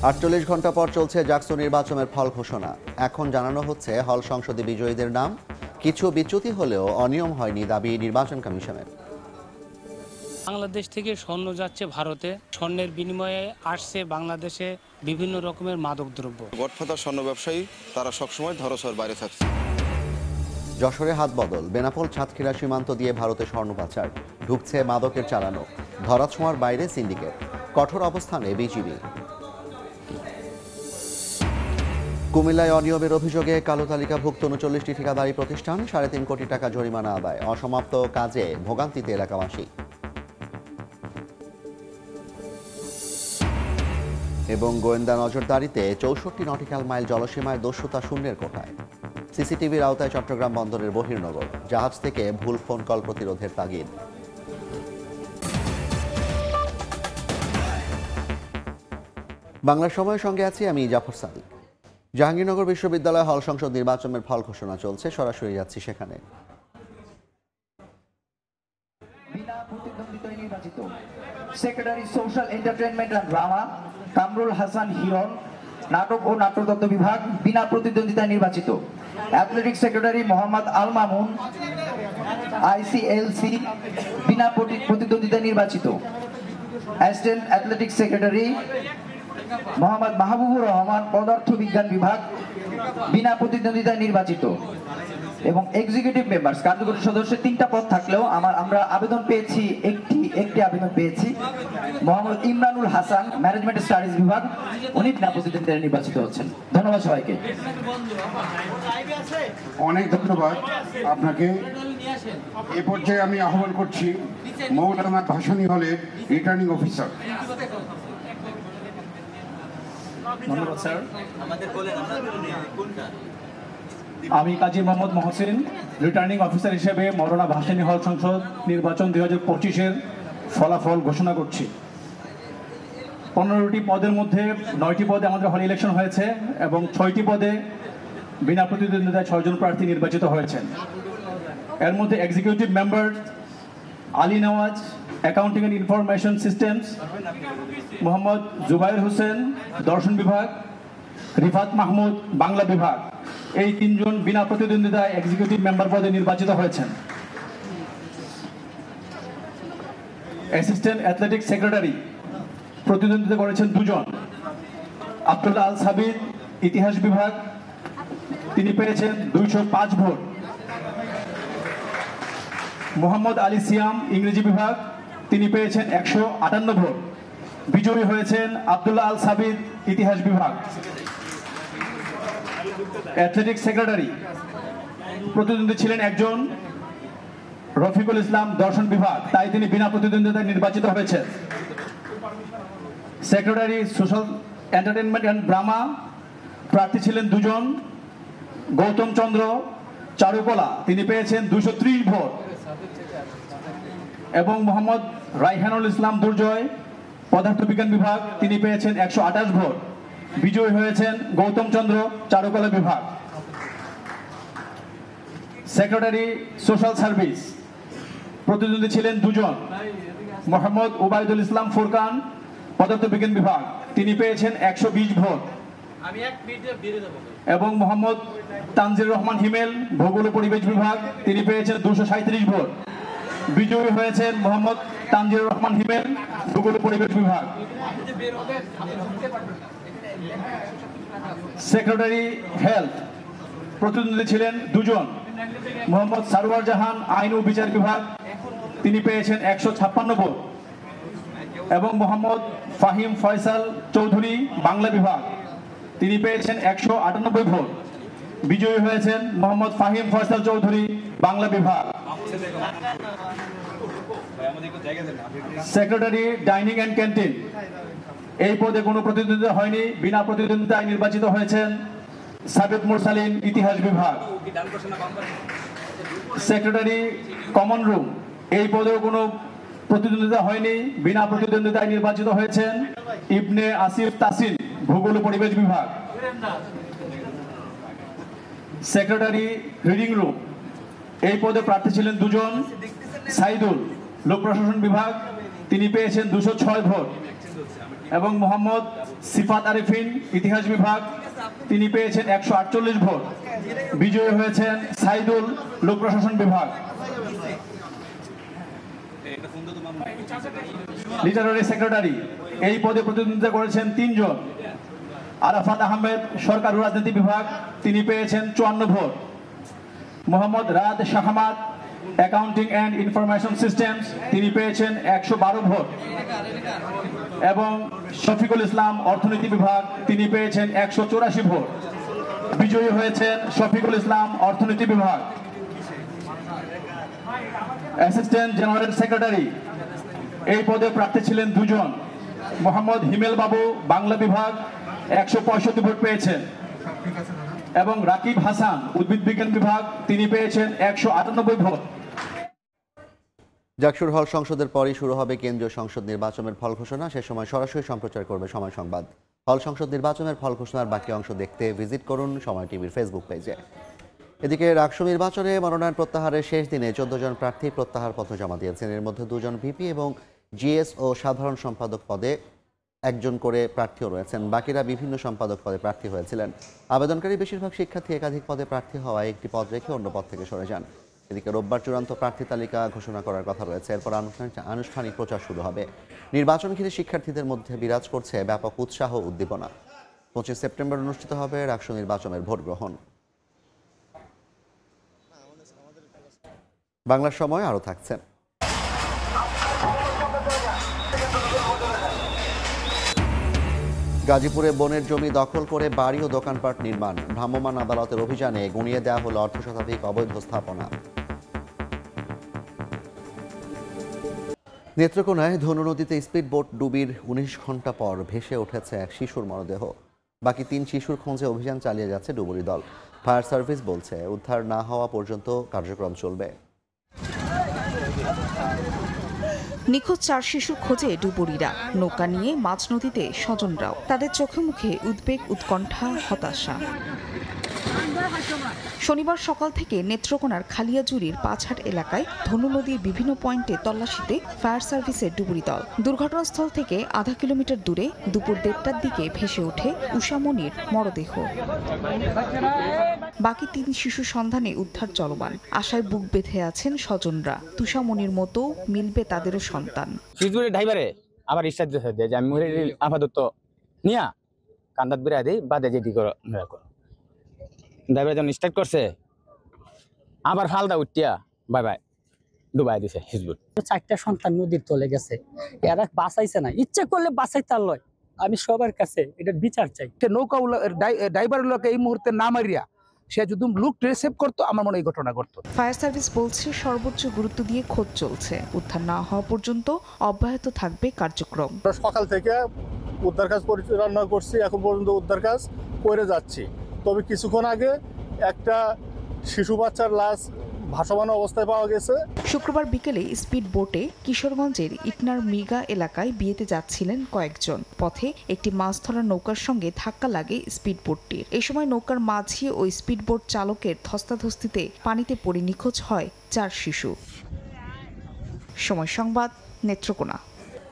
৪৮ ঘন্টা পর চলছে জাকসু নির্বাচনের ফল ঘোষণা। এখন জানানো হচ্ছে হল সংসদে বিজয়ীদের নাম। কিছু বিচ্যুতি হলেও অনিয়ম হয়নি দাবি নির্বাচন কমিশনের। বাংলাদেশ থেকে স্বর্ণ যাচ্ছে ভারতে, স্বর্ণের বিনিময়ে আসছে বাংলাদেশে বিভিন্ন রকমের মাদকদ্রব্য। গডফাদার স্বর্ণ ব্যবসায়ী তারা সবসময় ধরাছোঁয়ার বাইরে থাকছে। যশোরে হাত বদল, বেনাপোল সাতক্ষীরা সীমান্ত দিয়ে ভারতে স্বর্ণ পাচার, ঢুকছে মাদকের চালানো, ধরাছোঁয়ার বাইরে সিন্ডিকেট, কঠোর অবস্থানে বিজিবি। কুমিল্লায় অনিয়মের অভিযোগে কালো তালিকাভুক্ত ৩৯টি ঠিকাদারি প্রতিষ্ঠান, ৩.৫ কোটি টাকা জরিমানা আদায়, অসমাপ্ত কাজে ভোগান্তিতে এলাকাবাসী। এবং গোয়েন্দা নজরদারিতে ৬৪ নটিক্যাল মাইল জলসীমায় দস্যুতা শূন্যের কোঠায়। সিসিটিভির আওতায় চট্টগ্রাম বন্দরের বহির্নগর, জাহাজ থেকে ভুল ফোন কল প্রতিরোধের তাগিদ। বাংলার সময়ের সঙ্গে আছি আমি জাফর সাদিক। জাহাঙ্গীরনগর বিশ্ববিদ্যালয় হল সংসদ নির্বাচনের ফল ঘোষণা চলছে, সরাসরি যাচ্ছি সেখানে। বিনা প্রতিদ্বন্দ্বিতায় নির্বাচিত secretary social entertainment and drama Kamrul Hasan Hiron, নাটক ও নাট্যতত্ত্ব বিভাগ বিনা প্রতিদ্বন্দ্বিতায় নির্বাচিত। Athletics secretary Mohammad Al Mamun, ICLC বিনা প্রতিদ্বন্দ্বিতায় নির্বাচিত। Assistant athletics secretary Mohammad Mahbubur Rahman, পদার্থ বিজ্ঞান বিভাগ বিনা প্রতিদ্বন্দ্বিতায় নির্বাচিত। এবং এক্সিকিউটিভ মেম্বার্স কার্যকরী সদস্যের 3টা পদ থাকলেও আমরা আবেদন পেয়েছি একটি আবেদন পেয়েছি। মোহাম্মদ ইমরানুল হাসান, ম্যানেজমেন্ট স্টাডিজ বিভাগ, উনি বিনা প্রতিদ্বন্দ্বিতায় নির্বাচিত হচ্ছেন। ধন্যবাদ সবাইকে। অনেক ধন্যবাদ আপনাকে। এ পর্যায়ে আমি আহ্বান করছি মৌলানা ভাসানী হলের রিটার্নিং অফিসার। ধন্যবাদ স্যার। আমি কাজী মোহাম্মদ মহসিন, রিটার্নিং অফিসার হিসেবে মৌলানা ভাসানী হল সংসদ নির্বাচন 2025-এর ফলাফল ঘোষণা করছি। 15টি পদের মধ্যে 9টি পদে আমাদের হল ইলেকশন হয়েছে এবং 6টি পদে বিনা প্রতিদ্বন্দ্বিতায় 6 জন প্রার্থী নির্বাচিত হয়েছেন। এর মধ্যে executive member Ali Nawaz, accounting and information systems, Mohammad Zubair Hossain, দর্শন বিভাগ, রিফাত মাহমুদ, বাংলা বিভাগ, এই 3 জন বিনা প্রতিদ্বন্দ্বিতায় এক্সিকিউটিভ মেম্বার পদে নির্বাচিত হয়েছেন। অ্যাসিস্ট্যান্ট অ্যাথলেটিক্স সেক্রেটারি প্রতিদ্বন্দ্বিতা করেছেন 2 জন। আব্দুল্লাহ আল সাবির, ইতিহাস বিভাগ, তিনি পেয়েছেন 205 ভোট। মোহাম্মদ আলী সিয়াম, ইংরেজি বিভাগ, তিনি পেয়েছেন 158 ভোট। বিজয়ী হয়েছেন আব্দুল্লাহ আল সাবির, ইতিহাস বিভাগ। অ্যাথলেটিক্স সেক্রেটারি প্রতিদ্বন্দ্বী ছিলেন 1 জন, রফিকুল ইসলাম, দর্শন বিভাগ, তাই তিনি বিনা প্রতিদ্বন্দ্বিতায় নির্বাচিত হয়েছেন। Secretary social entertainment and drama প্রার্থী ছিলেন 2 জন, গৌতম চন্দ্র, চারুকলা, তিনি পেয়েছেন 230 ভোট। এবং মোহাম্মদ রাইহানুল ইসলাম দুর্জয়, পদার্থবিজ্ঞান বিভাগ, তিনি পেয়েছেন 128 ভোট। বিজয়ী হয়েছেন গৌতম চন্দ্র, চারুকলা বিভাগ। সেক্রেটারি সোশ্যাল সার্ভিস প্রতিদ্বন্দ্বী ছিলেন 2 জন, মোহাম্মদ উবাইদুল ইসলাম ফুরকান, পদার্থবিজ্ঞান বিভাগ, তিনি পেয়েছেন 120 ভোট। এবং মোহাম্মদ তানজির রহমান হিমেল, ভূগোল ও পরিবেশ বিভাগ, তিনি পেয়েছেন 237 ভোট। বিজয়ী হয়েছেন মোহাম্মদ তানজির রহমান হিমেল, ভূগোল ও পরিবেশ বিভাগ। সেক্রেটারি হেলথ প্রতিদ্বন্দ্বী ছিলেন 2 জন, মোহাম্মদ সারোয়ার জাহান, আইন ও বিচার বিভাগ, তিনি পেয়েছেন 156 ভোট। এবং মোহাম্মদ ফাহিম ফয়সাল চৌধুরী, বাংলা বিভাগ, তিনি পেয়েছেন 198 ভোট। বিজয়ী হয়েছেন মোহাম্মদ ফাহিম ফয়সাল চৌধুরী, বাংলা বিভাগ। সেক্রেটারি ডাইনিং অ্যান্ড ক্যান্টিন, এই পদে কোনো প্রতিদ্বন্দ্বিতা হয়নি, বিনা প্রতিদ্বন্দ্বিতায় নির্বাচিত হয়েছেন সাবেদ মুরসালিন, ইতিহাস বিভাগ। সেক্রেটারি কমন রুম, এই পদেও কোনো প্রতিদ্বন্দ্বিতা হয়নি, বিনা প্রতিদ্বন্দ্বিতায় নির্বাচিত হয়েছেন ইবনে আসিফ তাসিন, ভূগোল ও পরিবেশ বিভাগ। সেক্রেটারি রিডিং রুম, এই পদে প্রার্থী ছিলেন 2 জন, সাইদুল, লোক প্রশাসন বিভাগ, তিনি পেয়েছেন 206 ভোট। এবং মোহাম্মদ সিফাত আরিফিন ইতিহাস বিভাগ, তিনি পেয়েছেন 148 ভোট। বিজয়ী হয়েছেন সাইদুল লোক প্রশাসন বিভাগ। লিটারারি সেক্রেটারি এই পদে প্রতিদ্বন্দ্বিতা করেছেন 3 জন। আরাফাত আহমেদ সরকার ও রাজনীতি বিভাগ, তিনি পেয়েছেন 54 ভোট। Mohammad Rad Shahmad accounting and information systems, তিনি পেয়েছেন 112 ভোট। এবং শফিকুল ইসলাম অর্থনীতি বিভাগ, তিনি পেয়েছেন 184 ভোট। বিজয়ী হয়েছেন শফিকুল ইসলাম অর্থনীতি বিভাগ। অ্যাসিস্ট্যান্ট জেনারেল সেক্রেটারি এই পদে প্রার্থী ছিলেন 2 জন। মোহাম্মদ হিমেল বাবু বাংলা বিভাগ 165 ভোট পেয়েছেন এবং রাকিব হাসান উদ্ভিদ বিজ্ঞান বিভাগ, তিনি পেয়েছেন 198 ভোট। জাকসুর হল সংসদের পরই শুরু হবে কেন্দ্রীয় সংসদ নির্বাচনের ফল ঘোষণা। সে সময় সরাসরি সম্প্রচার করবে সময় সংবাদ। হল সংসদ নির্বাচনের ফল ঘোষণার বাকি অংশ দেখতে ভিজিট করুন সময় টিভির ফেসবুক পেজে। এদিকে রাকসু নির্বাচনে মনোনয়ন প্রত্যাহারের শেষ দিনে 14 জন প্রার্থী প্রত্যাহারপত্র জমা দিয়েছেন। এর মধ্যে 2 জন ভিপি এবং জিএস ও সাধারণ সম্পাদক পদে 1 জন করে প্রার্থীও রয়েছেন। বাকিরা বিভিন্ন সম্পাদক পদে প্রার্থী হয়েছিলেন। আবেদনকারী বেশিরভাগ শিক্ষার্থী একাধিক পদে প্রার্থী হওয়ায় একটি পদ রেখে অন্য পদ থেকে সরে যান। এদিকে রোববার চূড়ান্ত প্রার্থী তালিকা ঘোষণা করার কথা রয়েছে। এরপর আনুষ্ঠানিক প্রচার শুরু হবে। নির্বাচন ঘিরে শিক্ষার্থীদের মধ্যে বিরাজ করছে ব্যাপক উৎসাহ উদ্দীপনা। 25 সেপ্টেম্বর অনুষ্ঠিত হবে রাকসু নির্বাচনের ভোট গ্রহণ। বাংলার সময় আরও থাকছে। গাজীপুরে বনের জমি দখল করে বাড়ি ও দোকানপাট নির্মাণ। ভ্রাম্যমাণ আদালতের অভিযানে গুনিয়ে দেওয়া হলো 8 শতাধিক অবৈধ স্থাপনা। নেত্রকোনায় ধনু নদীতে স্পিড বোট ডুবির 19 ঘন্টা পর ভেসে উঠেছে এক শিশুর মরদেহ। বাকি 3 শিশুর খোঁজে অভিযান চালিয়ে যাচ্ছে ডুবুরি দল। ফায়ার সার্ভিস বলছে উদ্ধার না হওয়া পর্যন্ত কার্যক্রম চলবে। নিখোঁজ 4 শিশুর খোঁজে ডুবুরিরা। নৌকা নিয়ে মাঝ নদীতে স্বজনরাও। তাদের চোখে মুখে উদ্বেগ, উৎকণ্ঠা, হতাশা। শনিবার সকাল থেকে নেত্রকোনার খালিয়াজুরির পাঁচহাট এলাকায় ধনু নদীর বিভিন্ন পয়েন্টে তল্লাশিতে ফায়ার সার্ভিসের ডুবুরি দল। দুর্ঘটনাস্থল থেকে আধা কিলোমিটার দূরে দুপুর 1:30টার দিকে ভেসে ওঠে উষামণির মরদেহ। বাকি 3 শিশু সন্ধানে উদ্ধার চলমান। আশায় বুক বেঁধে আছেন স্বজনরা। তুষামণির মতো মিলবে তাদেরও সন্তান। ড্রাইভারে আবার ইচ্ছা যে আমি আপাতত নিয়া কান্দাত বেড়া দিই বাদে যেটি করো। ড্রাইভার যখন স্টার্ট করছে আবার হালদা উঠিয়া বাই বাই ডুবাই দিছে হিজবুত। 4টা সন্তান নদীর তলে গেছে, এরা বাঁচাইছে না। ইচ্ছে করলে বাঁচাইতে লয়। আমি সবার কাছে এটার বিচার চাই। নৌকা ড্রাইভার এই মুহূর্তে না মারিয়া সে যদি লুক রিসিভ করতো, আমার মনে এই ঘটনা ঘটতো। ফায়ার সার্ভিস বলছে সর্বোচ্চ গুরুত্ব দিয়ে খোঁজ চলছে। উদ্ধার না হওয়া পর্যন্ত অব্যাহত থাকবে কার্যক্রম। সকাল থেকে উদ্ধার কাজ পরিচালনা করছি, এখন পর্যন্ত উদ্ধার কাজ করে যাচ্ছি। তবে কিছুক্ষণ আগে একটা শিশু বাচ্চার লাশ ভাসমান অবস্থায় পাওয়া গেছে। শুক্রবার বিকেলে স্পিড বোটে কিশোরগঞ্জের ইটনার মৃগা এলাকায় বিয়েতে যাচ্ছিলেন কয়েকজন। পথে একটি মাছ ধরার নৌকার সঙ্গে ধাক্কা লাগে স্পিড বোটটির। এই সময় নৌকার মাঝি ও স্পিড বোট চালকের ধস্তাধস্তিতে পানিতে পড়ে নিখোঁজ হয় 4 শিশু। সময় সংবাদ, নেত্রকোনা।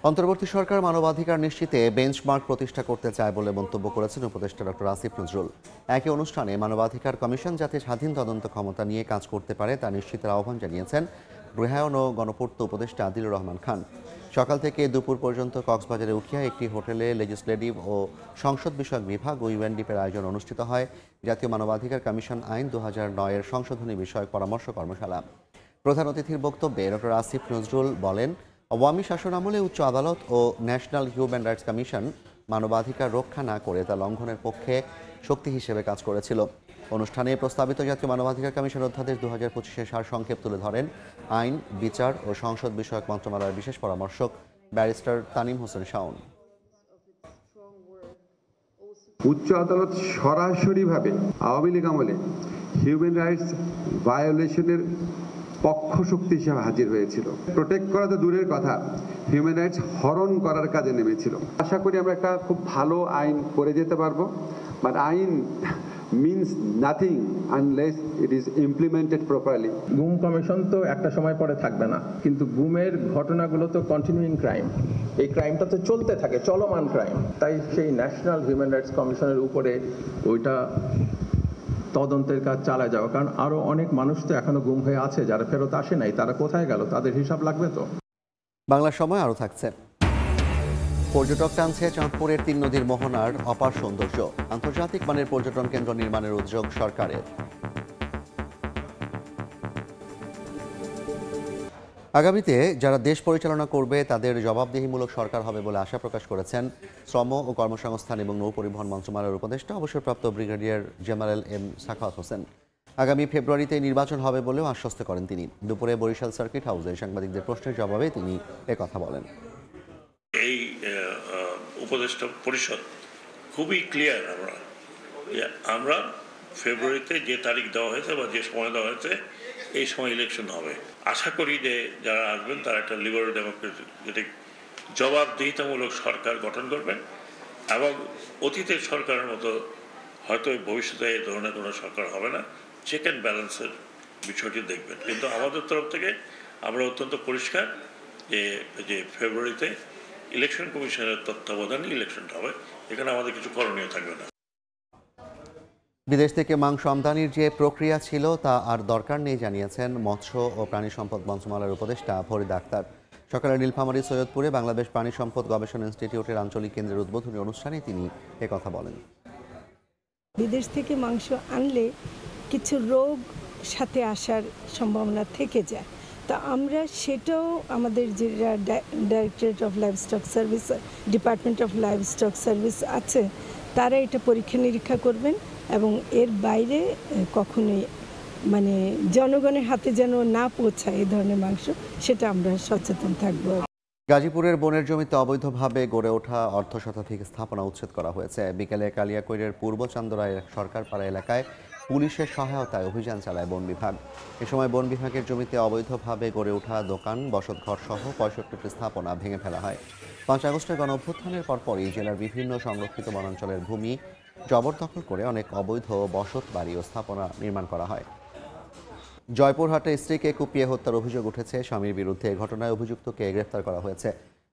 অন্তর্বর্তী সরকার মানবাধিকার নিশ্চিতে বেঞ্চমার্ক প্রতিষ্ঠা করতে চায় বলে মন্তব্য করেছেন উপদেষ্টা ডক্টর আসিফ নজরুল। একই অনুষ্ঠানে মানবাধিকার কমিশন যাতে স্বাধীন তদন্ত ক্ষমতা নিয়ে কাজ করতে পারে তা নিশ্চিতের আহ্বান জানিয়েছেন গৃহায়ন ও গণপূর্ত উপদেষ্টা আদিলুর রহমান খান। সকাল থেকে দুপুর পর্যন্ত কক্সবাজারে উখিয়া একটি হোটেলে লেজিসলেটিভ ও সংসদ বিষয়ক বিভাগ ও ইউএনডিপির আয়োজন অনুষ্ঠিত হয় জাতীয় মানবাধিকার কমিশন আইন 2009 এর সংশোধনী বিষয়ক পরামর্শ কর্মশালা। প্রধান অতিথির বক্তব্যে ডক্টর আসিফ নজরুল বলেন, আওয়ামী শাসনামলে উচ্চ আদালত ও ন্যাশনাল হিউম্যান রাইটস কমিশন মানবাধিকার রক্ষা না করে তা লঙ্ঘনের পক্ষে শক্তি হিসেবে কাজ করেছিল। অনুষ্ঠানে প্রস্তাবিত জাতীয় মানবাধিকার কমিশন অধ্যাদেশ 2025-এর সারসংক্ষেপ তুলে ধরেন আইন, বিচার ও সংসদ বিষয়ক মন্ত্রণালয়ের বিশেষ পরামর্শক ব্যারিস্টার তানিম হোসেন শাওন। উচ্চ আদালত সরাসরিভাবে আওয়ামী লীগ আমলে হিউম্যান রাইটস ভায়োলেশনের পক্ষ শক্তি হিসেবে হাজির হয়েছিল। প্রোটেক্ট করা তো দূরের কথা, হিউম্যান রাইটস হরণ করার কাজে নেমেছিল। আশা করি আমরা একটা খুব ভালো আইন করে যেতে পারবো। বাট আইন means nothing unless it is implemented properly. গুম কমিশন তো একটা সময় পরে থাকবে না, কিন্তু গুমের ঘটনাগুলো তো কন্টিনিউইং ক্রাইম, এই ক্রাইমটা তো চলতে থাকে, চলমান ক্রাইম। তাই সেই ন্যাশনাল হিউম্যান রাইটস কমিশনের উপরে ওইটা তদন্তের কাজ চালা যাওয়া, কারণ আরো অনেক মানুষ তো এখনো গুম হয়ে আছে, যারা ফেরত আসে নাই, তারা কোথায় গেল, তাদের হিসাব লাগবে তো। বাংলার সময় আরও থাকছে। পর্যটক টানছে চাঁদপুরের 3 নদীর মোহনার অপার সৌন্দর্য। আন্তর্জাতিক মানের পর্যটন কেন্দ্র নির্মাণের উদ্যোগ সরকারের। আগামীতে যারা দেশ পরিচালনা করবে তাদের জবাবদিহিমূলক সরকার হবে বলে আশা প্রকাশ করেছেন শ্রম ও কর্মসংস্থান এবং নৌপরিবহন মন্ত্রণালয়ের উপদেষ্টা অবসরপ্রাপ্ত brigadier general M Sakhawat Hossain. আগামী ফেব্রুয়ারিতে নির্বাচন হবে বলেও আশ্বস্ত করেন তিনি। দুপুরে বরিশাল সার্কিট হাউসে সাংবাদিকদের প্রশ্নের জবাবে তিনি একথা বলেন। এই উপদেষ্টা পরিষদ খুবই ক্লিয়ার, আমরা ফেব্রুয়ারিতে যে তারিখ দেওয়া হয়েছে বা যে সময় দেওয়া হয়েছে এই সময় ইলেকশন হবে। আশা করি যে যারা আসবেন তারা একটা লিবারেল ডেমোক্রেটিক জবাবদিহিতামূলক সরকার গঠন করবেন এবং অতীতের সরকারের মতো হয়তো ভবিষ্যতে এই ধরনের কোনো সরকার হবে না, চেক অ্যান্ড ব্যালেন্সের বিষয়টি দেখবেন। কিন্তু আমাদের তরফ থেকে আমরা অত্যন্ত পরিষ্কার যে ফেব্রুয়ারিতে ইলেকশন কমিশনের তত্ত্বাবধানে ইলেকশনটা হবে, এখানে আমাদের কিছু করণীয় থাকবে না। বিদেশ থেকে মাংস আমদানির যে প্রক্রিয়া ছিল তা আর দরকার নেই জানিয়েছেন মৎস্য ও প্রাণী সম্পদ মন্ত্রণালয়ের উপদেষ্টা ফরিদ আক্তার। সকালে নীলফামারী সৈয়দপুরে বাংলাদেশ প্রাণী সম্পদ গবেষণা ইনস্টিটিউটের আঞ্চলিক কেন্দ্রের উদ্বোধনী অনুষ্ঠানে তিনি একথা বলেন। বিদেশ থেকে মাংস আনলে কিছু রোগ সাথে আসার সম্ভাবনা থেকে যায়, তা আমরা সেটাও আমাদের যে directorate of livestock service, department of livestock service আছে, তারা এটা পরীক্ষা নিরীক্ষা করবেন এবং এর বাইরে কখনোই মানে জনগণের হাতে যেন না পৌঁছায় এই ধরনের মাংস, সেটা আমরা সচেতন থাকবো। গাজীপুরের বনের জমিতে অবৈধভাবে গড়ে ওঠা অর্ধ শতাধিক স্থাপনা উচ্ছেদ করা হয়েছে। বিকেলে কালিয়াকৈরের পূর্ব চান্দরায় সরকারপাড়া এলাকায় পুলিশের সহায়তায় অভিযান চালায় বন বিভাগ। এ সময় বন বিভাগের জমিতে অবৈধভাবে গড়ে ওঠা দোকান, বসতঘর সহ 65টি স্থাপনা ভেঙে ফেলা হয়। 5 আগস্টের গণঅভ্যুত্থানের পরপরই জেলার বিভিন্ন সংরক্ষিত বনাঞ্চলের ভূমি জবরদখল করে অনেক অবৈধ বসত বাড়ি ও স্থাপনা নির্মাণ করা হয়। জয়পুরহাটে স্ত্রীকে কুপিয়ে হত্যার অভিযোগ উঠেছে স্বামীর বিরুদ্ধে। ঘটনায় অভিযুক্তকে গ্রেফতার করা হয়েছে।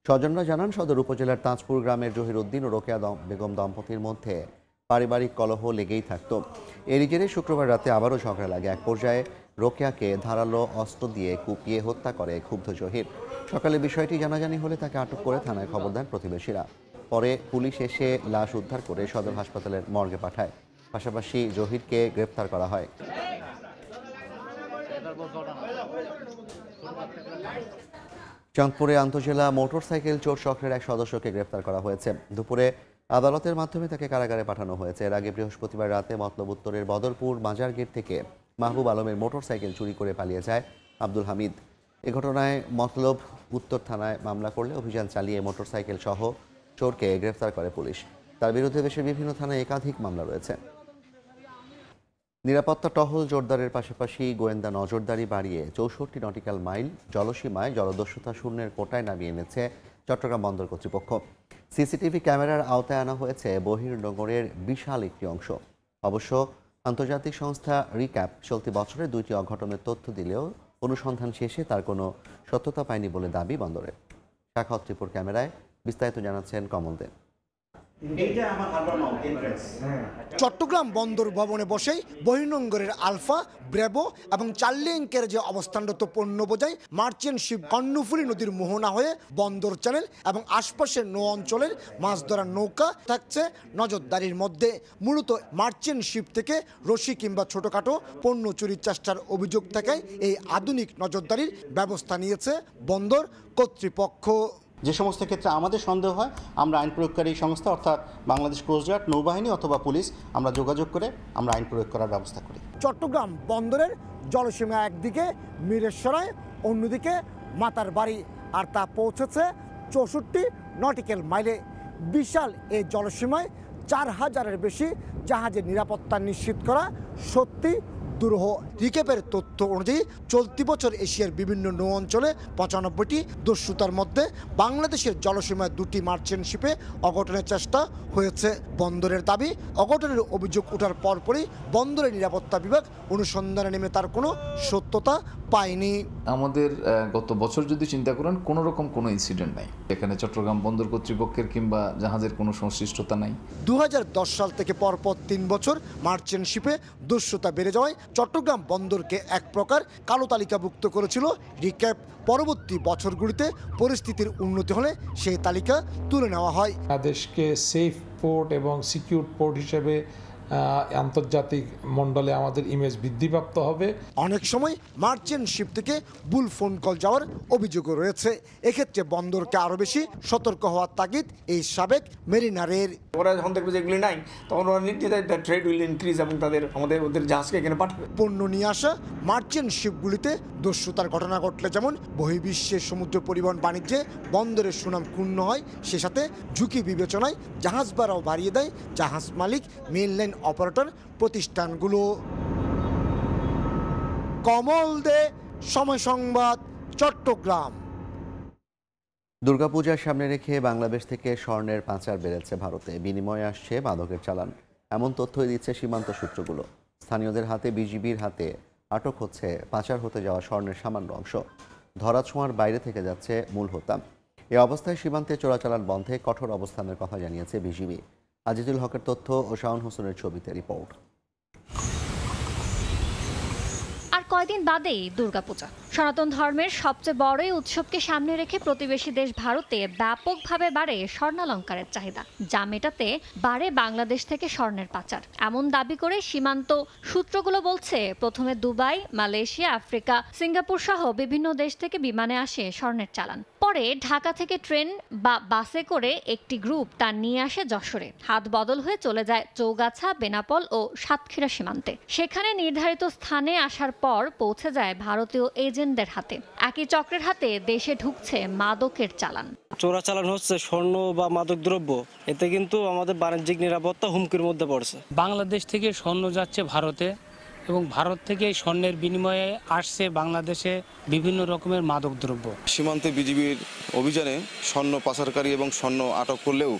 স্বজনরা জানান, সদর উপজেলার তাজপুর গ্রামের জহির উদ্দিন ও রোকেয়া বেগম দম্পতির মধ্যে পারিবারিক কলহ লেগেই থাকত। এরই জেরে শুক্রবার রাতে আবারও ঝগড়া লাগে। এক পর্যায়ে রোকেয়াকে ধারালো অস্ত্র দিয়ে কুপিয়ে হত্যা করে ক্ষুব্ধ জহির। সকালে বিষয়টি জানাজানি হলে তাকে আটক করে থানায় খবর দেন প্রতিবেশীরা। পরে পুলিশ এসে লাশ উদ্ধার করে সদর হাসপাতালের মর্গে পাঠায়। পাশাপাশি জহিরকে গ্রেফতার করা হয়। চাঁদপুরে আন্তজেলা মোটরসাইকেল চোর চক্রের এক সদস্যকে গ্রেফতার করা হয়েছে। দুপুরে আদালতের মাধ্যমে তাকে কারাগারে পাঠানো হয়েছে। এর আগে বৃহস্পতিবার রাতে মতলব উত্তরের বদরপুর মাজার গেট থেকে মাহবুব আলমের মোটরসাইকেল চুরি করে পালিয়ে যায় আব্দুল হামিদ। এ ঘটনায় মতলব উত্তর থানায় মামলা করলে অভিযান চালিয়ে মোটরসাইকেল সহ চোরকে গ্রেফতার করে পুলিশ। তার বিরুদ্ধে দেশের বিভিন্ন থানায় একাধিক মামলা রয়েছে। নিরাপত্তা টহল জোরদারের পাশাপাশি গোয়েন্দা নজরদারি বাড়িয়ে 64 নটিক্যাল মাইল জলসীমায় জলদস্যুতা শূন্যের কোটায় নামিয়ে এনেছে চট্টগ্রাম বন্দর কর্তৃপক্ষ। সিসিটিভি ক্যামেরার আওতায় আনা হয়েছে বহির্নগরের বিশাল একটি অংশ। অবশ্য আন্তর্জাতিক সংস্থা রিক্যাপ চলতি বছরে 2টি অঘটনের তথ্য দিলেও অনুসন্ধান শেষে তার কোনো সত্যতা পায়নি বলে দাবি বন্দরের। শাখা ত্রিপুর ক্যামেরায় বিস্তারিত জানাচ্ছেন কমল দেব। চট্টগ্রাম বন্দর ভবনে বসেই বহির্নোঙ্গরের আলফা, ব্রেভো এবং চার্লিংকের যে অবস্থানরত পণ্য বোঝাই মার্চেন্ট শিপ কর্ণফুলী নদীর মোহনা হয়ে বন্দর চ্যানেল এবং আশপাশের নৌ অঞ্চলের মাছ ধরার নৌকা থাকছে নজরদারির মধ্যে। মূলত মার্চেন্ট শিপ থেকে রশি কিংবা ছোটখাটো পণ্য চুরির চেষ্টার অভিযোগ থাকায় এই আধুনিক নজরদারির ব্যবস্থা নিয়েছে বন্দর কর্তৃপক্ষ। যে সমস্ত ক্ষেত্রে আমাদের সন্দেহ হয়, আমরা আইন প্রয়োগকারী সংস্থা অর্থাৎ বাংলাদেশ কোস্টগার্ড, নৌবাহিনী অথবা পুলিশ আমরা যোগাযোগ করে আমরা আইন প্রয়োগ করার ব্যবস্থা করি। চট্টগ্রাম বন্দরের জলসীমা একদিকে মিরেশ্বরায়, অন্যদিকে মাতার বাড়ি, আর তা পৌঁছেছে 64 নটিক্যাল মাইলে। বিশাল এই জলসীমায় 4000-এর বেশি জাহাজের নিরাপত্তা নিশ্চিত করা সত্যি দুরূহ রিক্যাপের তথ্য অনুযায়ী চলতি বছর এশিয়ার বিভিন্ন নৌ অঞ্চলে 95টি দস্যুতার মধ্যে বাংলাদেশের জলসীমায় 2টি মার্চেন্ট শিপে অঘটনের চেষ্টা হয়েছে। বন্দরের দাবি, অঘটনের অভিযোগ ওঠার পরপরই বন্দরের নিরাপত্তা বিভাগ অনুসন্ধানে নেমে তার কোনো সত্যতা পায়নি। আমাদের গত বছর যদি চিন্তা করেন কোনো রকম কোনো ইনসিডেন্ট নাই, এখানে চট্টগ্রাম বন্দর কর্তৃপক্ষের কিংবা জাহাজের কোনো সংশ্লিষ্টতা নাই। 2010 সাল থেকে পরপর 3 বছর মার্চেন্ট শিপে দস্যুতা বেড়ে যাওয়ায় চট্টগ্রাম বন্দরকে এক প্রকার কালো তালিকাভুক্ত করেছিল রিক্যাপ। পরবর্তী বছরগুলিতে পরিস্থিতির উন্নতি হলে সেই তালিকা তুলে নেওয়া হয়। বাংলাদেশকে সেফ পোর্ট এবং সিকিউর পোর্ট হিসেবে আন্তর্জাতিক মণ্ডলে আমাদের ইমেজ বৃদ্ধিপ্রাপ্ত হবে। অনেক সময় মার্চেন্ট শিপ থেকে ভুল ফোন কল যাওয়ার অভিযোগও রয়েছে। এক্ষেত্রে বন্দরকে আরও বেশি সতর্ক হওয়ার তাগিদ এই সাবেক মেরিনারের। ওরা যখন দেখবে যে এগুলি নাই, তখন ওরা নির্দ্বিধায় ট্রেড উইল ইনক্রিজ এবং ওদের জাহাজকে এখানে পাঠাবে। পণ্য নিয়ে আসা মার্চেন্ট শিপগুলিতে দস্যুতার ঘটনা ঘটলে যেমন বহির্বিশ্বের সমুদ্র পরিবহন বাণিজ্যে বন্দরের সুনাম ক্ষুণ্ণ হয়, সে সাথে ঝুঁকি বিবেচনায় জাহাজ ভাড়াও বাড়িয়ে দেয় জাহাজ মালিক, মেইনলাইন অপারেটর প্রতিষ্ঠানগুলো। কমল দে, সময় সংবাদ, চট্টগ্রাম। দুর্গাপূজার সামনে রেখে বাংলাদেশ থেকে স্বর্ণের পাচার বেড়েছে ভারতে, বিনিময়ে আসছে মাদকের চালান। এমন তথ্যই দিচ্ছে সীমান্ত সূত্রগুলো। স্থানীয়দের হাতে, বিজিবির হাতে আটক হচ্ছে পাচার হতে যাওয়া স্বর্ণের সামান্য অংশ। ধরাছোঁয়ার বাইরে থেকে যাচ্ছে মূল হোতা। এ অবস্থায় সীমান্তে চোরাচালান বন্ধে কঠোর অবস্থানের কথা জানিয়েছে বিজিবি। আজিজুল হকের তথ্য ও শাওন হোসেনের ছবিতে রিপোর্ট। আর কয়দিন বাদেই দুর্গাপূজা, সনাতন ধর্মের সবচেয়ে বড় উৎসবকে সামনে রেখে প্রতিবেশী দেশ ভারতে ব্যাপকভাবে বাড়ে স্বর্ণালংকারের চাহিদা, যা মেটাতে বাড়ে বাংলাদেশ থেকে স্বর্ণের পাচার। এমন দাবি করে সীমান্ত সূত্রগুলো বলছে, প্রথমে দুবাই, মালয়েশিয়া, আফ্রিকা, সিঙ্গাপুর সহ বিভিন্ন দেশ থেকে বিমানে আসে স্বর্ণের চালান। পরে ঢাকা থেকে ট্রেন বা বাসে করে একটি গ্রুপ তা নিয়ে আসে যশোরে। হাত বদল হয়ে চলে যায় চৌগাছা, বেনাপোল ও সাতক্ষীরা সীমান্তে। সেখানে নির্ধারিত স্থানে আসার পর পৌঁছে যায় ভারতীয় এজেন্টদের হাতে। একই চক্রের হাতে দেশে ঢুকছে মাদকের চালান। চোরাচালান হচ্ছে স্বর্ণ বা মাদক দ্রব্য, এতে কিন্তু আমাদের বাণিজ্যিক নিরাপত্তা হুমকির মধ্যে পড়ছে। বাংলাদেশ থেকে স্বর্ণ যাচ্ছে ভারতে এবং ভারত থেকে স্বর্ণের বিনিময়ে আসছে বাংলাদেশে বিভিন্ন রকমের মাদক দ্রব্য। সীমান্তে বিজিবির অভিযানে স্বর্ণ পাচারকারী এবং স্বর্ণ আটক করলেও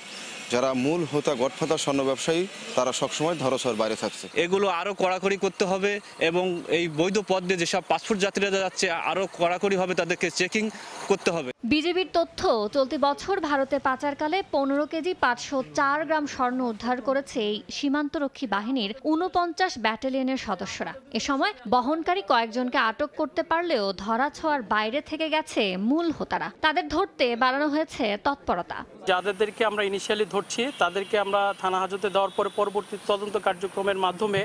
যারা মূল হোতা গডফাদার স্বর্ণ ব্যবসায়ী, তারা সবসময় ধরাছোঁয়ার বাইরে থাকছে। এগুলো আরও কড়াকড়ি করতে হবে এবং এই বৈধ পথ দিয়ে যেসব পাসপোর্ট যাত্রীরা যাচ্ছে আরও কড়াকড়িভাবে তাদেরকে চেকিং করতে হবে। বিজেপির তথ্য, চলতি বছর ভারতে পাচারকালে 15 কেজি 504 গ্রাম স্বর্ণ উদ্ধার করেছে এই সীমান্তরক্ষী বাহিনীর 49 ব্যাটালিয়নের সদস্যরা। এ সময় বহনকারী কয়েকজনকে আটক করতে পারলেও ধরাছোঁয়ার বাইরে থেকে গেছে মূল হোতারা। তাদের ধরতে বাড়ানো হয়েছে তৎপরতা। যাদেরকে আমরা ইনিশিয়ালি ধরছি তাদেরকে আমরা থানা হাজতে দেওয়ার পরে পরবর্তী তদন্ত কার্যক্রমের মাধ্যমে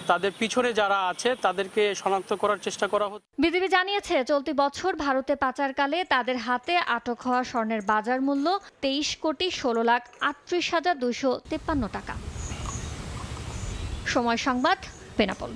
তাদের পিছনে যারা আছে তাদেরকে শনাক্ত করার চেষ্টা করা হচ্ছে। বিজিবি জানিয়েছে, চলতি বছর ভারতে পাচারকালে তাদের হাতে আটক হওয়া স্বর্ণের বাজার মূল্য 23,38,253 টাকা। সময় সংবাদ, বেনাপোল।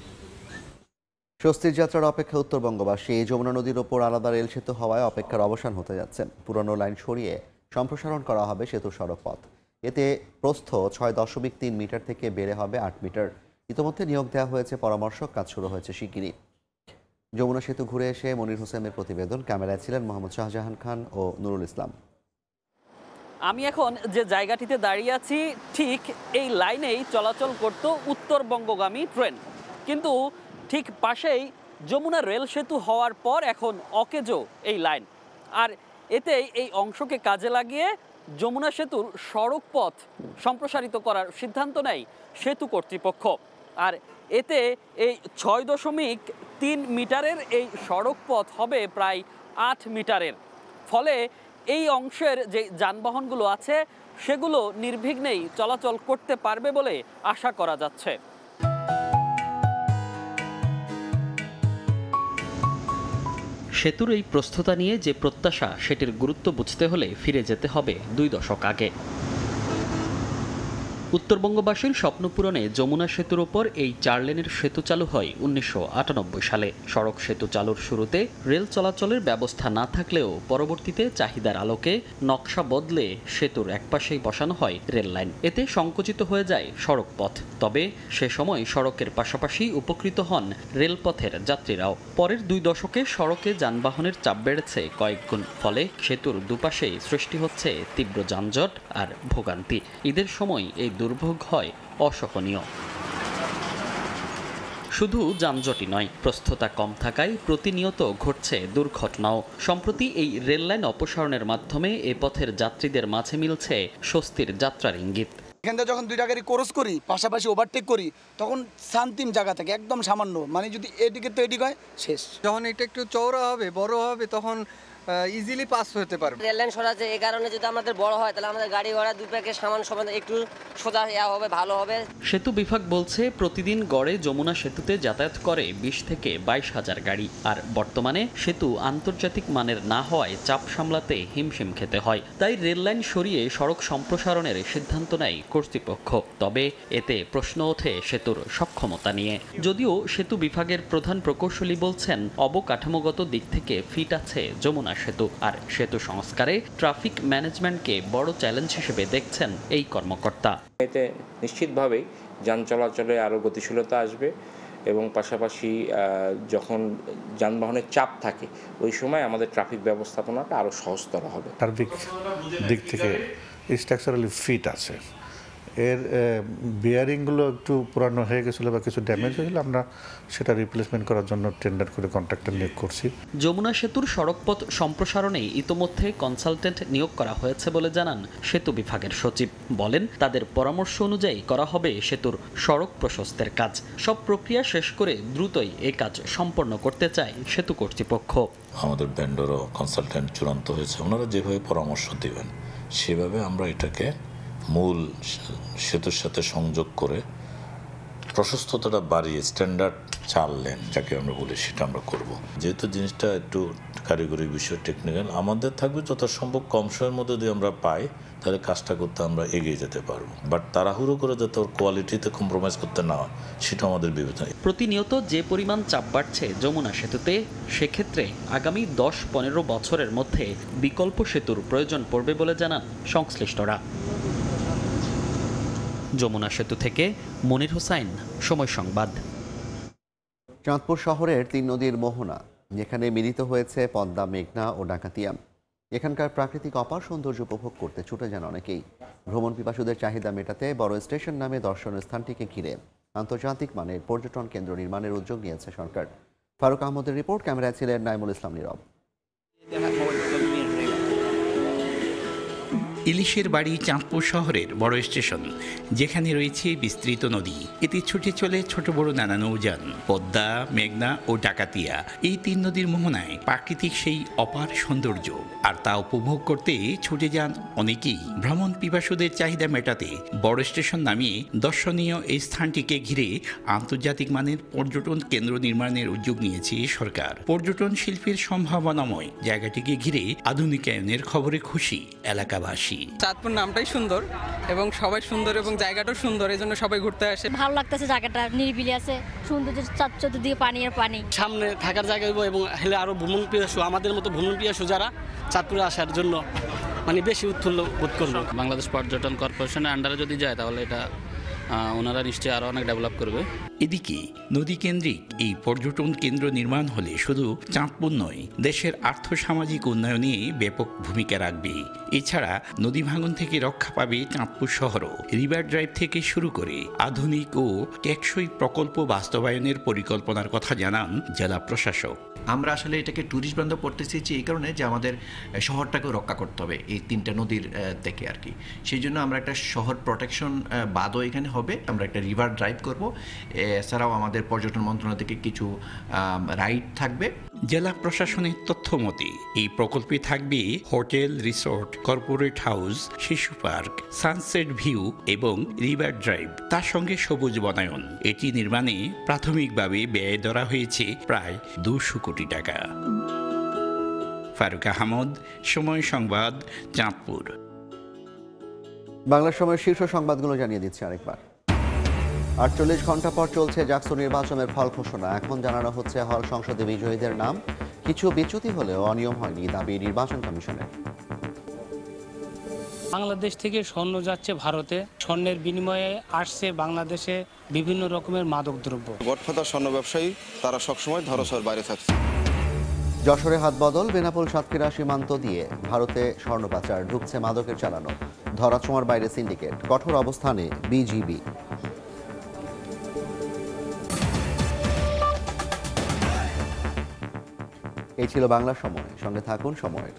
স্বস্তির যাত্রার অপেক্ষা উত্তরবঙ্গবাসী। এই যমুনা নদীর ওপর আলাদা রেল সেতু হওয়ায় অপেক্ষার অবসান হতে যাচ্ছে। পুরনো লাইন সরিয়ে সম্প্রসারণ করা হবে সেতুর সড়ক পথ। এতে প্রস্থ 6.3 মিটার থেকে বেড়ে হবে 8 মিটার। ইতিমধ্যে নিয়োগ দেওয়া হয়েছে পরামর্শক, কাজ শুরু হয়েছে শিগগিরই। যমুনা সেতু ঘুরে এসে মনির হোসেনের প্রতিবেদন। ক্যামেরায় ছিলেন মোহাম্মদ শাহজাহান খান ও নুরুল ইসলাম। আমি এখন যে জায়গাটিতে দাঁড়িয়ে আছি, ঠিক এই লাইনেই চলাচল করত উত্তরবঙ্গগামী ট্রেন, কিন্তু ঠিক পাশেই যমুনা রেল সেতু হওয়ার পর এখন অকেজো এই লাইন। আর এতে এই অংশকে কাজে লাগিয়ে যমুনা সেতুর সড়ক পথ সম্প্রসারিত করার সিদ্ধান্ত নেয় সেতু কর্তৃপক্ষ। আর এতে এই 6.3 মিটারের এই সড়ক পথ হবে প্রায় 8 মিটারের। ফলে এই অংশের যে যানবাহনগুলো আছে সেগুলো নির্বিঘ্নেই চলাচল করতে পারবে বলে আশা করা যাচ্ছে। সেতুর এই প্রস্থতা নিয়ে যে প্রত্যাশা, সেটির গুরুত্ব বুঝতে হলে ফিরে যেতে হবে 2 দশক আগে। উত্তরবঙ্গবাসীর স্বপ্ন পূরণে যমুনা সেতুর ওপর এই 4 লেনের সেতু চালু হয় 1998 সালে। সড়ক সেতু চালুর শুরুতে রেল চলাচলের ব্যবস্থা না থাকলেও পরবর্তীতে চাহিদার আলোকে নকশা বদলে সেতুর একপাশেই বসানো হয় রেল লাইন। এতে সংকুচিত হয়ে যায় সড়ক পথ। তবে সে সময় সড়কের পাশাপাশি উপকৃত হন রেলপথের যাত্রীরাও। পরের 2 দশকে সড়কে যানবাহনের চাপ বেড়েছে কয়েক গুণ। ফলে সেতুর দুপাশেই সৃষ্টি হচ্ছে তীব্র যানজট আর ভোগান্তি। ঈদের সময় এই দুর্ভোগ হয় অসহনীয়। শুধু যানজটই নয়, প্রস্থতা কম থাকায় প্রতিনিয়ত ঘটছে দুর্ঘটনাও। সম্প্রতি এই রেললাইন অপসারণের মাধ্যমে এ পথের যাত্রীদের মাঝে মিলছে স্বস্তির যাত্রার ইঙ্গিত। এখান থেকে যখন 2টা গাড়ি ক্রস করি, পাশাপাশি ওভারটেক করি, তখন শান্তিম জায়গা থাকে একদম সামান্য, মানে যদি এদিকে তো এদিকে হয় শেষ। যখন এটা একটু চওড়া হবে, বড় হবে, তখন ইজিলি পাস হতে পারবে। রেললাইন সরাচ্ছে, এই কারণে যদি আমাদের বড় হয় তাহলে আমাদের গাড়ি ঘোড়া দুপাকে সামান একটু সোজা হবে, ভালো হবে। সেতু বিভাগ বলছে প্রতিদিন গড়ে যমুনা সেতুতে যাতায়াত করে 20 থেকে 22,000 গাড়ি। আর বর্তমানে সেতু আন্তর্জাতিক মানের না হওয়ায় চাপ সামলাতে হিমশিম খেতে হয়। তাই রেললাইন সরিয়ে সড়ক সম্প্রসারণের সিদ্ধান্ত নেয় কর্তৃপক্ষ। তবে এতে প্রশ্ন ওঠে সেতুর সক্ষমতা নিয়ে। যদিও সেতু বিভাগের প্রধান প্রকৌশলী বলছেন অবকাঠামোগত দিক থেকে ফিট আছে যমুনা সেতু। আর সেতু সংস্কারে ট্রাফিক ম্যানেজমেন্টকে বড় চ্যালেঞ্জ হিসেবে দেখছেন এই কর্মকর্তা। এতে নিশ্চিতভাবেই যান চলাচলে আরও গতিশীলতা আসবে এবং পাশাপাশি যখন যানবাহনের চাপ থাকে ওই সময় আমাদের ট্রাফিক ব্যবস্থাপনাটা আরও সহজতর হবে। সার্বিক দিক থেকে স্ট্রাকচারালি ফিট আছে। এর বিয়ারিংগুলো একটু পুরানো হয়ে গেছিলো বা কিছু ড্যামেজ হয়েছিল, আমরা সেটা রিপ্লেসমেন্ট করার জন্য টেন্ডার করে কন্ট্রাক্টর নিয়োগ করছি। যমুনা সেতুর সড়কপথ সম্প্রসারণে ইতোমধ্যে কনসালটেন্ট নিয়োগ করা হয়েছে বলে জানান সেতু বিভাগের সচিব। বলেন তাদের পরামর্শ অনুযায়ী করা হবে সেতুর সড়ক প্রশস্তের কাজ। সব প্রক্রিয়া শেষ করে দ্রুতই এ কাজ সম্পন্ন করতে চায় সেতু কর্তৃপক্ষ। আমাদের ভেন্ডরও কনসালটেন্ট চূড়ান্ত হয়েছে, ওনারা যেভাবে পরামর্শ দেবেন সেভাবে আমরা এটাকে মূল সেতুর সাথে সংযোগ করে প্রশস্ততাটা বাড়িয়ে স্ট্যান্ডার্ড 4 লেন যাকে আমরা বলি সেটা আমরা করব। যেহেতু জিনিসটা একটু কারিগরি বিষয়, টেকনিক্যাল, আমাদের থাকবে যথাসম্ভব কম সময়ের মধ্যে যদি আমরা পাই তাহলে কাজটা করতে আমরা এগিয়ে যেতে পারবো। বাট তাড়াহুড়ো করে যাতে ওর কোয়ালিটিতে কম্প্রোমাইজ করতে না হয় সেটা আমাদের বিবেচনা। প্রতিনিয়ত যে পরিমাণ চাপ বাড়ছে যমুনা সেতুতে, সেক্ষেত্রে আগামী 10-15 বছরের মধ্যে বিকল্প সেতুর প্রয়োজন পড়বে বলে জানান সংশ্লিষ্টরা। যমুনা সেতু থেকে মনির হোসাইন, সময় সংবাদ। চাঁদপুর শহরের 3 নদীর মোহনা, যেখানে মিলিত হয়েছে পদ্মা, মেঘনা ও ডাকাতিয়া। এখানকার প্রাকৃতিক অপার সৌন্দর্য উপভোগ করতে ছুটে যান অনেকেই। ভ্রমণ পিপাসুদের চাহিদা মেটাতে বড় স্টেশন নামে দর্শনীয় স্থানটিকে ঘিরে আন্তর্জাতিক মানের পর্যটন কেন্দ্র নির্মাণের উদ্যোগ নিয়েছে সরকার। ফারুক আহমদের রিপোর্ট, ক্যামেরায় ছিলেন নাইমুল ইসলাম নীরব। ইলিশের বাড়ি চাঁদপুর শহরের বড় স্টেশন, যেখানে রয়েছে বিস্তৃত নদী। এতে ছুটে চলে ছোট বড় নানা নৌযান। পদ্মা, মেঘনা ও ডাকাতিয়া, এই 3 নদীর মোহনায় প্রাকৃতিক সেই অপার সৌন্দর্য, আর তা উপভোগ করতে ছুটে যান অনেকেই। ভ্রমণ পিপাসুদের চাহিদা মেটাতে বড় স্টেশন নামিয়ে দর্শনীয় এই স্থানটিকে ঘিরে আন্তর্জাতিক মানের পর্যটন কেন্দ্র নির্মাণের উদ্যোগ নিয়েছে সরকার। পর্যটন শিল্পের সম্ভাবনাময় জায়গাটিকে ঘিরে আধুনিকায়নের খবরে খুশি এলাকাবাসী। চাঁদপুর নামটাই সুন্দর এবং সবাই সুন্দর এবং জায়গাটাও সুন্দর, এই জন্য সবাই ঘুরতে আসে। ভালো লাগতেছে, জায়গাটা নিরিবিলি আছে, সুন্দর, চতুর্দিকে পানি আর পানি। সামনে থাকার জায়গা এবং হেলে আরো ভ্রমণ পিয়াসু, আমাদের মতো ভ্রমণ পিয়াসু যারা চাঁদপুরে আসার জন্য বেশি উৎফুল্ল বোধ করবে। বাংলাদেশ পর্যটন কর্পোরেশনের আন্ডারে যদি যায় তাহলে এটা ওনারা নিশ্চয়ই আরও অনেক ডেভেলপ করবে। এদিকে নদী কেন্দ্রিক এই পর্যটন কেন্দ্র নির্মাণ হলে শুধু চাঁদপুর নয়, দেশের আর্থসামাজিক উন্নয়নে ব্যাপক ভূমিকা রাখবে। এছাড়া নদী ভাঙন থেকে রক্ষা পাবে চাঁদপুর শহরও। রিভার ড্রাইভ থেকে শুরু করে আধুনিক ও টেকসই প্রকল্প বাস্তবায়নের পরিকল্পনার কথা জানান জেলা প্রশাসক। আমরা আসলে এটাকে ট্যুরিস্ট বান্ধব করতে চেয়েছি এই কারণে যে আমাদের শহরটাকেও রক্ষা করতে হবে এই 3টা নদীর থেকে আর কি। সেই জন্য আমরা একটা শহর প্রোটেকশন বাদও এখানে হবে, আমরা একটা রিভার ড্রাইভ করব। এছাড়াও আমাদের পর্যটন মন্ত্রণালয় থেকে কিছু রাইড থাকবে। জেলা প্রশাসনের তথ্য মতে এই প্রকল্পে থাকবে হোটেল, রিসোর্ট, কর্পোরেট হাউস, শিশু পার্ক, সানসেট ভিউ এবং রিভার ড্রাইভ, তার সঙ্গে সবুজ বনায়ন। এটি নির্মাণে প্রাথমিকভাবে ব্যয় ধরা হয়েছে প্রায় 200 কোটি টাকা। ফারুক আহমদ, সময় সংবাদ, চাঁদপুর। বাংলা সময়ের শীর্ষ সংবাদগুলো জানিয়ে দিচ্ছি আরেকবার। 48 ঘন্টা পর চলছে জাকসু নির্বাচনের ফল ঘোষণা। এখন জানানো হচ্ছে হল সংসদে বিজয়ীদের নাম। কিছু বিচ্যুতি হলেও অনিয়ম হয়নি দাবি নির্বাচন কমিশনের। বাংলাদেশ থেকে স্বর্ণ যাচ্ছে ভারতে, স্বর্ণের বিনিময়ে আসছে বাংলাদেশে বিভিন্ন রকমের মাদকদ্রব্য। গডফাদার স্বর্ণ ব্যবসায়ী তারা সবসময় ধরাছোঁয়ার বাইরে থাকছে। যশোরে হাত বদল, বেনাপোল সাতক্ষীরা সীমান্ত দিয়ে ভারতে স্বর্ণ পাচার, ঢুকছে মাদকের চালানো, ধরাছোঁয়ার বাইরে সিন্ডিকেট, কঠোর অবস্থানে বিজিবি। এই ছিল বাংলা সময়, সঙ্গে থাকুন সময়ের।